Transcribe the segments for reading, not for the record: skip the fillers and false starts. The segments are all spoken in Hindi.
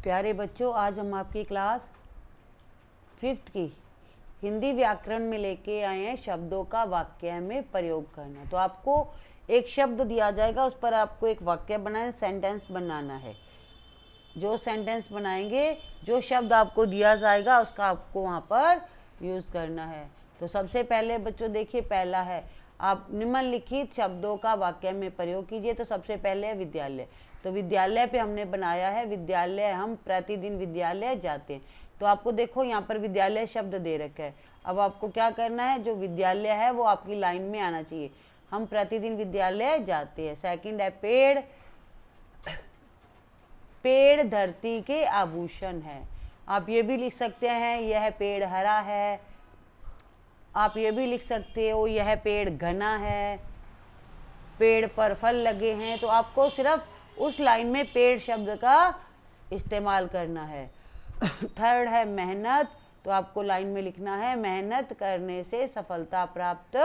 प्यारे बच्चों, आज हम आपकी क्लास 5th की हिंदी व्याकरण में लेके आए हैं शब्दों का वाक्य में प्रयोग करना। तो आपको एक शब्द दिया जाएगा, उस पर आपको एक वाक्य बनाना, सेंटेंस बनाना है। जो सेंटेंस बनाएंगे, जो शब्द आपको दिया जाएगा उसका आपको वहाँ पर यूज़ करना है। तो सबसे पहले बच्चों देखिए, पहला है आप निम्नलिखित शब्दों का वाक्य में प्रयोग कीजिए। तो सबसे पहले है विद्यालय। तो विद्यालय पे हमने बनाया है विद्यालय, हम प्रतिदिन विद्यालय जाते हैं। तो आपको देखो यहाँ पर विद्यालय शब्द दे रखा है। अब आपको क्या करना है, जो विद्यालय है वो आपकी लाइन में आना चाहिए। हम प्रतिदिन विद्यालय जाते हैं। सेकंड है पेड़। पेड़ धरती के आभूषण है। आप ये भी लिख सकते हैं यह पेड़ हरा है। आप ये भी लिख सकते हो यह पेड़ घना है। पेड़ पर फल लगे हैं। तो आपको सिर्फ उस लाइन में पेड़ शब्द का इस्तेमाल करना है। थर्ड है मेहनत। तो आपको लाइन में लिखना है मेहनत करने से सफलता प्राप्त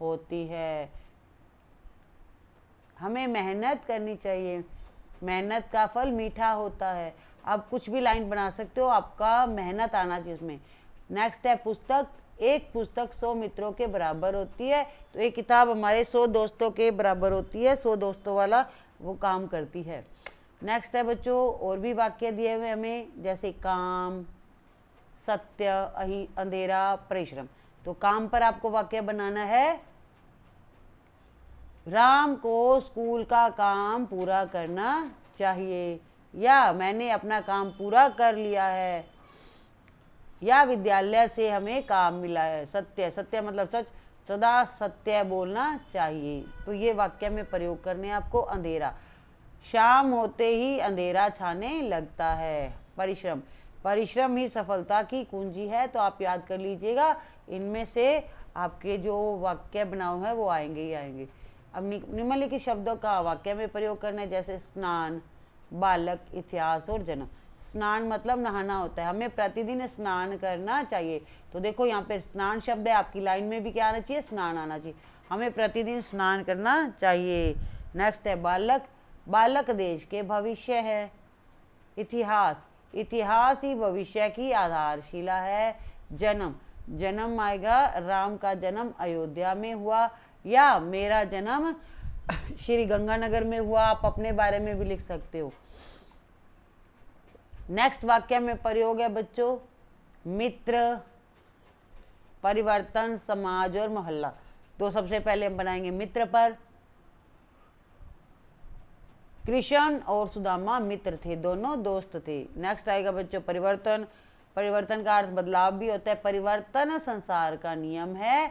होती है। हमें मेहनत करनी चाहिए, मेहनत का फल मीठा होता है। आप कुछ भी लाइन बना सकते हो, आपका मेहनत आना चाहिए उसमें। नेक्स्ट है पुस्तक। एक पुस्तक 100 मित्रों के बराबर होती है। तो एक किताब हमारे 100 दोस्तों के बराबर होती है। 100 दोस्तों वाला वो काम करती है। नेक्स्ट है बच्चों, और भी वाक्य दिए हुए हमें, जैसे काम, सत्य, अंधेरा, परिश्रम। तो काम पर आपको वाक्य बनाना है, राम को स्कूल का काम पूरा करना चाहिए, या मैंने अपना काम पूरा कर लिया है, या विद्यालय से हमें काम मिला है। सत्य, सत्य मतलब सच, सदा सत्य बोलना चाहिए। तो ये वाक्य में प्रयोग करने हैं आपको। अंधेरा, शाम होते ही अंधेरा छाने लगता है। परिश्रम, परिश्रम ही सफलता की कुंजी है। तो आप याद कर लीजिएगा, इनमें से आपके जो वाक्य बनाओ है वो आएंगे ही आएंगे। अब निम्नलिखित शब्दों का वाक्य में प्रयोग करना है, जैसे स्नान, बालक, इतिहास और जन्म। स्नान मतलब नहाना होता है, हमें प्रतिदिन स्नान करना चाहिए। तो देखो यहाँ पे स्नान शब्द है, आपकी लाइन में भी क्या आना चाहिए, स्नान आना चाहिए। हमें प्रतिदिन स्नान करना चाहिए। नेक्स्ट है बालक। बालक देश के भविष्य है। इतिहास, इतिहास ही भविष्य की आधारशिला है। जन्म, जन्म आएगा राम का जन्म अयोध्या में हुआ, या मेरा जन्म श्री गंगानगर में हुआ। आप अपने बारे में भी लिख सकते हो। नेक्स्ट वाक्य में प्रयोग है बच्चों मित्र, परिवर्तन, समाज और मोहल्ला। तो सबसे पहले हम बनाएंगे मित्र पर। कृष्ण और सुदामा मित्र थे, दोनों दोस्त थे। नेक्स्ट आएगा बच्चों परिवर्तन। परिवर्तन का अर्थ बदलाव भी होता है। परिवर्तन संसार का नियम है।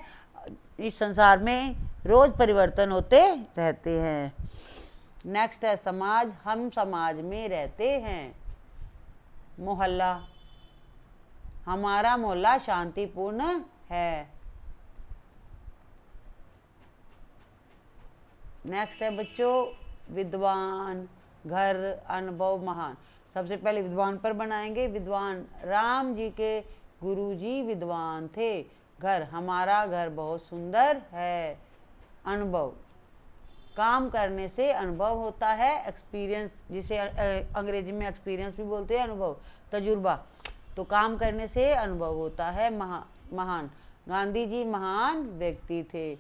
इस संसार में रोज परिवर्तन होते रहते हैं। नेक्स्ट है समाज, हम समाज में रहते हैं। मोहल्ला, हमारा मोहल्ला शांतिपूर्ण है। नेक्स्ट है बच्चों विद्वान, घर, अनुभव, महान। सबसे पहले विद्वान पर बनाएंगे। विद्वान, राम जी के गुरुजी विद्वान थे। घर, हमारा घर बहुत सुंदर है। अनुभव, काम करने से अनुभव होता है। एक्सपीरियंस, जिसे अंग्रेजी में एक्सपीरियंस भी बोलते हैं, अनुभव, तजुर्बा। तो काम करने से अनुभव होता है। महान, गांधी जी महान व्यक्ति थे।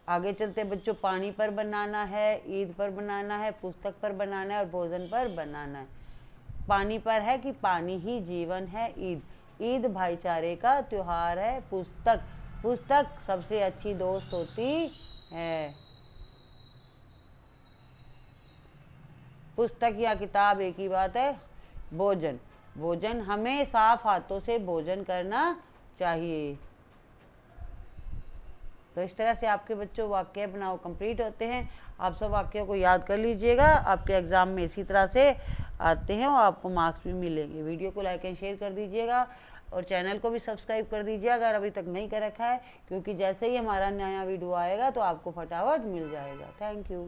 आगे चलते बच्चों, पानी पर बनाना है, ईद पर बनाना है, पुस्तक पर बनाना है और भोजन पर बनाना है। पानी पर है कि पानी ही जीवन है। ईद, ईद भाईचारे का त्योहार है। पुस्तक, पुस्तक सबसे अच्छी दोस्त होती है। पुस्तक या किताब एक ही बात है। भोजन, भोजन हमें साफ हाथों से भोजन करना चाहिए। तो इस तरह से आपके बच्चों वाक्य बनाओ कंप्लीट होते हैं। आप सब वाक्यों को याद कर लीजिएगा, आपके एग्जाम में इसी तरह से आते हैं और आपको मार्क्स भी मिलेंगे। वीडियो को लाइक एंड शेयर कर दीजिएगा और चैनल को भी सब्सक्राइब कर दीजिएगा अगर अभी तक नहीं कर रखा है, क्योंकि जैसे ही हमारा नया वीडियो आएगा तो आपको फटाफट मिल जाएगा। Thank you.